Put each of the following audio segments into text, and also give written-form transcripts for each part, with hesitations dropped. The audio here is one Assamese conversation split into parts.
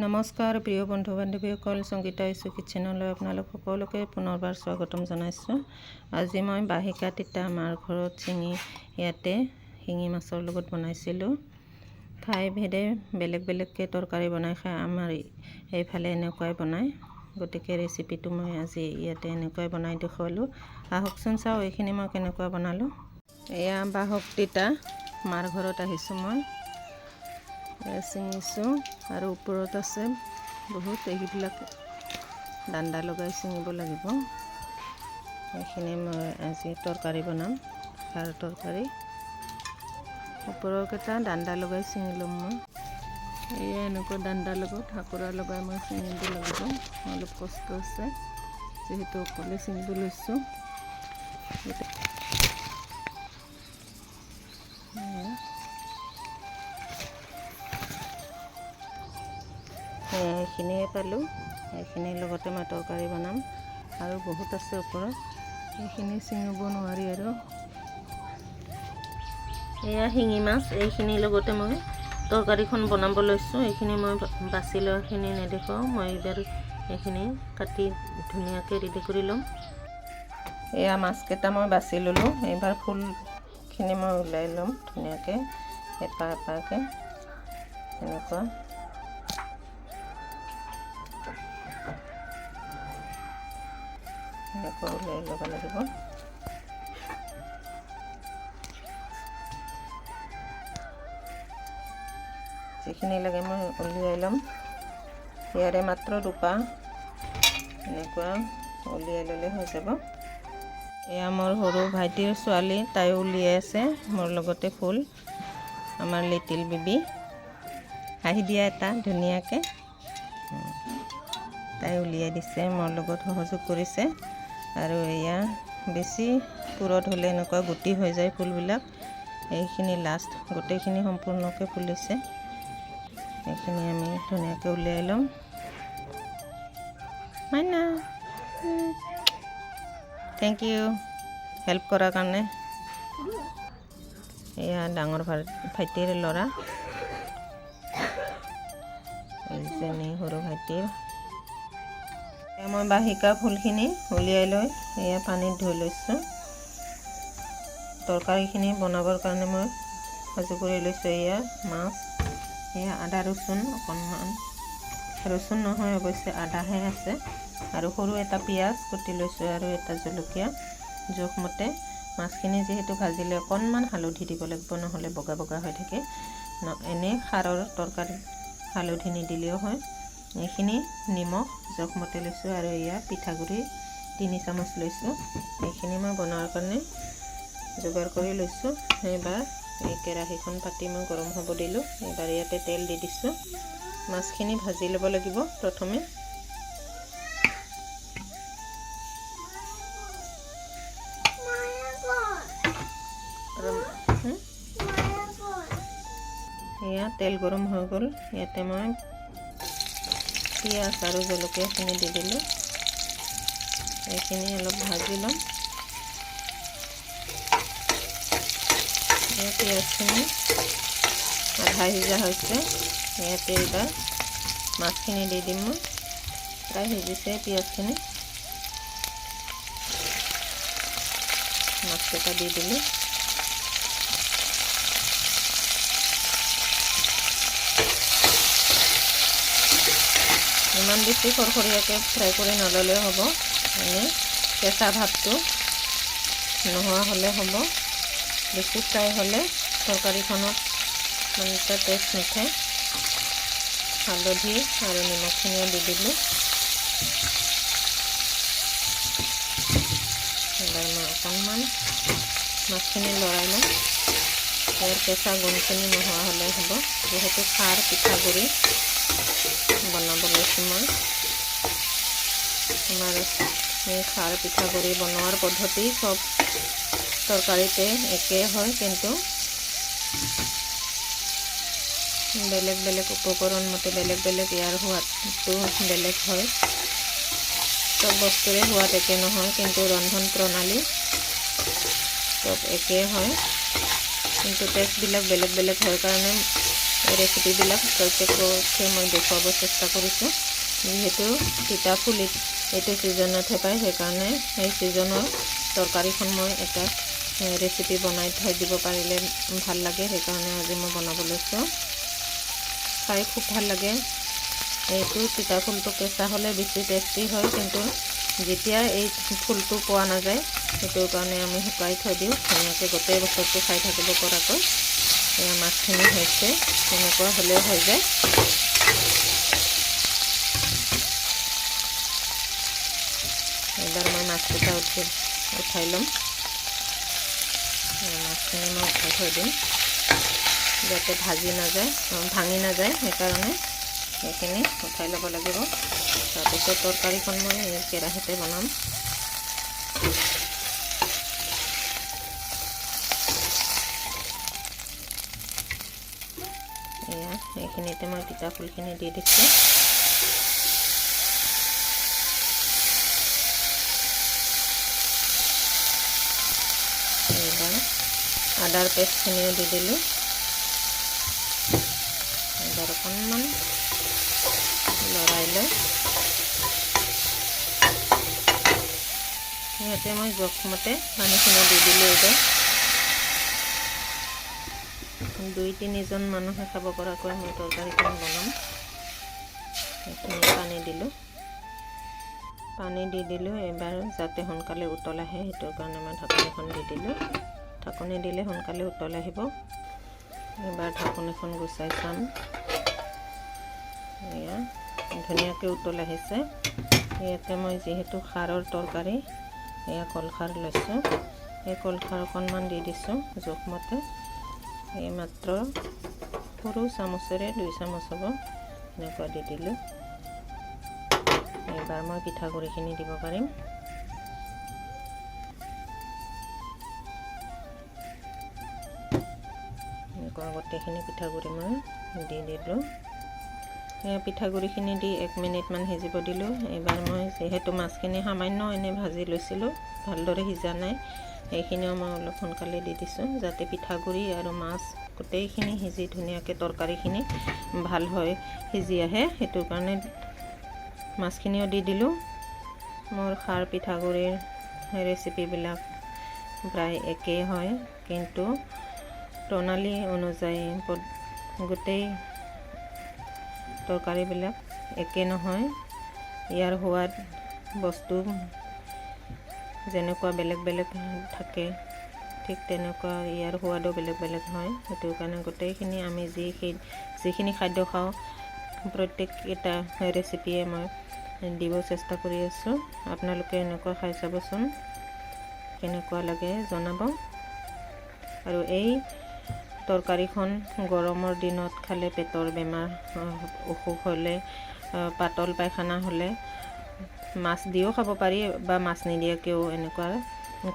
নমস্কাৰ প্ৰিয় বন্ধু বান্ধৱীসকল, সংগীতা ইছু কিচেনলৈ আপোনালোক সকলোকে পুনৰবাৰ স্বাগতম জনাইছোঁ। আজি মই বাহিকা তিতা আমাৰ ঘৰত ছিঙি ইয়াতে শিঙি মাছৰ লগত বনাইছিলোঁ। ঠাই ভেদে বেলেগ বেলেগকৈ তৰকাৰী বনাই খায়, আমাৰ এইফালে এনেকুৱাই বনায়। গতিকে ৰেচিপিটো মই আজি ইয়াতে এনেকুৱাই বনাই দেখুৱালোঁ। আহকচোন চাওঁ এইখিনি মই কেনেকুৱা বনালোঁ। এয়া বাহক তিতা মাৰ ঘৰত আহিছোঁ মই, ছিঙিছোঁ আৰু ওপৰত আছে বহুত, এইবিলাক ডাণ্ডা লগাই ছিঙিব লাগিব। এইখিনি মই আজি তৰকাৰী বনাম, খাৰ তৰকাৰী। ওপৰৰকেইটা ডাণ্ডা লগাই ছিঙি ল'ম মই। এয়া এনেকুৱা ডাণ্ডা লগত হাকুৰা লগাই মই ছিঙিব লাগিব। অলপ কষ্ট আছে যিহেতু অকলে ছিঙিব লৈছোঁ। এইখিনিয়ে পালোঁ, এইখিনিৰ লগতে মই তৰকাৰী বনাম আৰু বহুত আছে ওপৰত, এইখিনি ছিঙিব নোৱাৰি আৰু। এয়া শিঙি মাছ, এইখিনিৰ লগতে মই তৰকাৰীখন বনাব লৈছোঁ। এইখিনি মই বাছি লোৱাখিনি নেদেখাওঁ, মই এইবাৰ এইখিনি কাটি ধুনীয়াকৈ ৰেডি কৰি ল'ম। এয়া মাছকেইটা মই বাছি ল'লোঁ, এইবাৰ ফুলখিনি মই ওলাই ল'ম ধুনীয়াকৈ এপাহ এপাহকৈ, এনেকুৱা। এনেকৈ উলিয়াই ল'ব লাগিব। যিখিনি লাগে মই উলিয়াই ল'ম। ইয়াৰে মাত্ৰ দুপা এনেকুৱা উলিয়াই ল'লে হৈ যাব। এয়া মোৰ সৰু ভাইটিৰ ছোৱালী, তাই উলিয়াই আছে মোৰ লগতে ফুল, আমাৰ লিটিল বেবী। হাঁহি দিয়া এটা ধুনীয়াকৈ তাই উলিয়াই দিছে, মোৰ লগত সহযোগ কৰিছে। আৰু এয়া বেছি পুৰত হ'লে এনেকুৱা গুটি হৈ যায় ফুলবিলাক। এইখিনি লাষ্ট, গোটেইখিনি সম্পূৰ্ণকৈ ফুলিছে। এইখিনি আমি ধুনীয়াকৈ উলিয়াই ল'ম। মাইনা থেংক ইউ হেল্প কৰাৰ কাৰণে। এয়া ডাঙৰ ভাইটিৰ ল'ৰা, এইজনী সৰু ভাইটিৰ। মই বাহিকা ফুলখিনি উলিয়াই লৈ এয়া পানীত ধুই লৈছোঁ। তৰকাৰীখিনি বনাবৰ কাৰণে মই সাজু কৰি লৈছোঁ। এয়া মাছ, এয়া আদা ৰচুন অকণমান, ৰচুন নহয় অৱশ্যে আদাহে আছে, আৰু সৰু এটা পিঁয়াজ কুটি লৈছোঁ আৰু এটা জলকীয়া জোখমতে। মাছখিনি যিহেতু ভাজিলে অকণমান হালধি দিব লাগিব, নহ'লে বগা বগা হৈ থাকে। এনেই খাৰৰ তৰকাৰী হালধি নিদিলেও হয়। এইখিনি নিমখ জোখমতে লৈছোঁ আৰু এয়া পিঠাগুড়ি 3 চামুচ লৈছোঁ। এইখিনি মই বনোৱাৰ কাৰণে যোগাৰ কৰি লৈছোঁ। এইবাৰ এই কেৰাহীখন পাতি মই গৰম হ'ব দিলোঁ। এইবাৰ ইয়াতে তেল দি দিছোঁ। মাছখিনি ভাজি ল'ব লাগিব প্ৰথমে। এয়া তেল গৰম হৈ গ'ল, ইয়াতে মই পিঁয়াজ আৰু জলকীয়াখিনি দি দিলোঁ। এইখিনি অলপ ভাজি ল'ম। এয়া পিঁয়াজখিনি আধা সিজা হৈছে, ইয়াতে এইবাৰ মাছখিনি দি দিম মই। প্ৰায় সিজিছে পিঁয়াজখিনি, মাছকেইটা দি দিলোঁ। ইমান বেছি খৰখৰীয়াকৈ ফ্ৰাই কৰি নল'লেও হ'ব, এনেই কেঁচা ভাৱটো নোহোৱা হ'লে হ'ব। বেছি ফ্ৰাই হ'লে তৰকাৰীখনত মানে এটা টেষ্ট নুঠে। হালধি আৰু নিমখখিনিও দি দিলোঁ। এবাৰ মই অকণমান মাছখিনি লৰাই ল'ম। ইয়াৰ কেঁচা গুণখিনি নোহোৱা হ'লে হ'ব, যিহেতু খাৰ পিঠাগুড়ি বনাব লৈছোঁ মই। আমাৰ এই খাৰ পিঠাগুড়ি বনোৱাৰ পদ্ধতি চব তৰকাৰীতে একেই হয়, কিন্তু বেলেগ বেলেগ উপকৰণ মতে বেলেগ বেলেগ ইয়াৰ সোৱাদটো বেলেগ হয়। চব বস্তুৰে সোৱাদ একে নহয়, কিন্তু ৰন্ধন প্ৰণালী চব একেই হয়, কিন্তু টেষ্টবিলাক বেলেগ বেলেগ হয় কাৰণে ৰেচিপিবিলাক প্ৰত্যেককে মই দেখুৱাব চেষ্টা কৰিছোঁ। যিহেতু তিতা ফুল এইটো ছিজনতহে পায়, সেইকাৰণে সেই ছিজনৰ তৰকাৰীখন মই এটা ৰেচিপি বনাই থৈ দিব পাৰিলে ভাল লাগে, সেইকাৰণে আজি মই বনাব লৈছোঁ। খাই খুব ভাল লাগে। এইটো তিতা ফুলটো কেঁচা হ'লে বেছি টেষ্টি হয়, কিন্তু যেতিয়া এই ফুলটো পোৱা নাযায় সেইটোৰ কাৰণে আমি শুকাই থৈ দিওঁ ধুনীয়াকৈ গোটেই বছৰটো খাই থাকিব পৰাকৈ। এয়া মাছখিনি হৈছে, তেনেকুৱা হ'লেও হৈ যায়। এবাৰ মই মাছকেইটা উঠাই ল'ম। মাছখিনি মই উঠাই থৈ দিম যাতে ভাঙি নাযায়, সেইকাৰণে সেইখিনি উঠাই ল'ব লাগিব। তাৰপিছত তৰকাৰীখন মই এই কেৰাহীতে বনাম। এয়া এইখিনিতে মই তিতা ফুলখিনি দি দিছোঁ। এইবাৰ আদাৰ পেষ্টখিনিও দি দিলোঁ। এবাৰ অকণমান লৰাই লৈ ইয়াতে মই জোখমতে পানীখিনি দি দিলোঁ। এইবাৰ 2-3জন মানুহে খাব পৰাকৈ মই তৰকাৰীখন বনাম। এইখিনি পানী দি দিলোঁ এবাৰ যাতে সোনকালে উতল আহে, সেইটোৰ কাৰণে মই ঢাকনিখন দি দিলোঁ। ঢাকনি দিলে সোনকালে উতল আহিব। এবাৰ ঢাকনিখন গুচাই চাম। এয়া ধুনীয়াকৈ উতল আহিছে। ইয়াতে মই যিহেতু খাৰৰ তৰকাৰী, এয়া কলখাৰ লৈছোঁ। এই কলখাৰ অকণমান দি দিছোঁ জোখমতে। এই মাত্ৰ সৰু চামুচেৰে 2 চামুচ হ'ব, এনেকুৱা দি দিলোঁ। এইবাৰ মই পিঠাগুড়িখিনি দিব পাৰিম। এনেকুৱা গোটেইখিনি পিঠাগুড়ি মই দি দিলোঁ। পিঠাগুড়িখিনি দি 1 মিনিটমান সিজিব দিলোঁ। এইবাৰ মই যিহেতু মাছখিনি সামান্য এনে ভাজি লৈছিলোঁ, ভালদৰে সিজা নাই, সেইখিনিও মই অলপ সোনকালে দি দিছোঁ যাতে পিঠাগুড়ি আৰু মাছ গোটেইখিনি সিজি ধুনীয়াকৈ তৰকাৰীখিনি ভাল হয় সিজি আহে, সেইটোৰ কাৰণে মাছখিনিও দি দিলোঁ। মোৰ খাৰ পিঠাগুড়িৰ ৰেচিপিবিলাক প্ৰায় একেই হয়, কিন্তু প্ৰণালী অনুযায়ী গোটেই তৰকাৰীবিলাক একে নহয়। ইয়াৰ সোৱাদ বস্তু যেনেকুৱা বেলেগ বেলেগ থাকে, ঠিক তেনেকুৱা ইয়াৰ সোৱাদো বেলেগ বেলেগ হয়। সেইটো কাৰণে গোটেইখিনি আমি যিখিনি খাদ্য খাওঁ প্ৰত্যেককেইটা ৰেচিপিয়ে মই দিব চেষ্টা কৰি আছোঁ। আপোনালোকে এনেকুৱা খাই চাবচোন, কেনেকুৱা লাগে জনাব। আৰু এই তৰকাৰীখন গৰমৰ দিনত খালে পেটৰ বেমাৰ, অসুখ হ'লে, পাতল পায়খানা হ'লে মাছ দিও খাব পাৰি বা মাছ নিদিয়াকৈও এনেকুৱা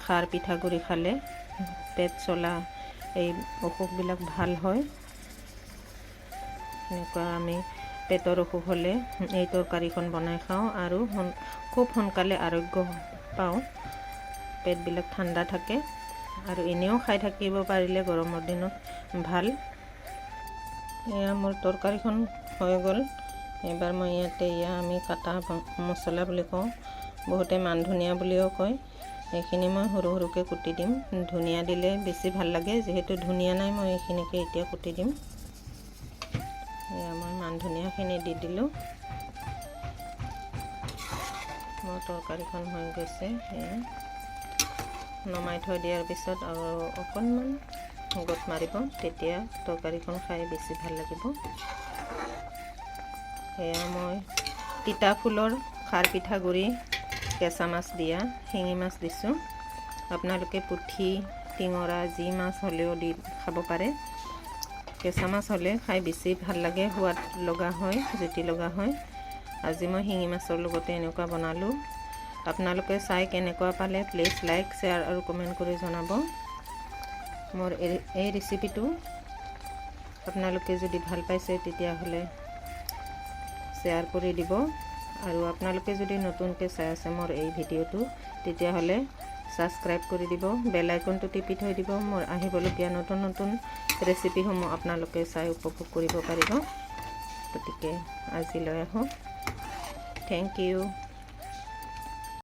খাৰ পিঠাগুড়ি খালে পেট চলা এই অসুখবিলাক ভাল হয়। এনেকুৱা আমি পেটৰ অসুখ হ'লে এই তৰকাৰীখন বনাই খাওঁ আৰু খুব সোনকালে আৰোগ্য পাওঁ। পেটবিলাক ঠাণ্ডা থাকে আৰু এনেও খাই থাকিব পাৰিলে গৰমৰ দিনত ভাল। এয়া মোৰ তৰকাৰীখন হৈ গ'ল। এবাৰ মই ইয়াতে আমি কাটা মছলা বুলি কওঁ, বহুতে মান ধনিয়া বুলিও কয়, এইখিনি মই সৰু সৰুকৈ কুটি দিম। ধনিয়া দিলে বেছি ভাল লাগে, যিহেতু ধনিয়া নাই মই এইখিনিকে এতিয়া কুটি দিম। এয়া মই মান ধনিয়াখিনি দি দিলোঁ। মোৰ তৰকাৰীখন হৈ গৈছে। এয়া নমাই থৈ দিয়াৰ পিছত আৰু অকণমান গোট মাৰিব, তেতিয়া তৰকাৰীখন খাই বেছি ভাল লাগিব। এয়া মই তিতা ফুলৰ খাৰ পিঠাগুড়ি, কেঁচা মাছ দিয়া শিঙি মাছ দিছোঁ। আপোনালোকে পুঠি, টিঙৰা যি মাছ হ'লেও দি খাব পাৰে। কেঁচা মাছ হ'লে খাই বেছি ভাল লাগে, সোৱাদ লগা হয়, জুতি লগা হয়। আজি মই শিঙি মাছৰ লগতে এনেকুৱা বনালোঁ। আপোনালোকে চাই কেনেকুৱা পালে প্লিজ লাইক, শ্বেয়াৰ আৰু কমেণ্ট কৰি জনাব। মোৰ এই ৰেচিপিটো আপোনালোকে যদি ভাল পাইছে তেতিয়াহ'লে শ্বেয়াৰ কৰি দিব, আৰু আপোনালোকে যদি নতুনকৈ চাই আছে মোৰ এই ভিডিঅ'টো তেতিয়াহ'লে ছাবস্ক্ৰাইব কৰি দিব, বেল আইকনটো টিপি থৈ দিব। মোৰ আহিবলগীয়া নতুন নতুন ৰেচিপিসমূহ আপোনালোকে চাই উপভোগ কৰিব পাৰিব। গতিকে আজিলৈ আহোঁ। Thank U.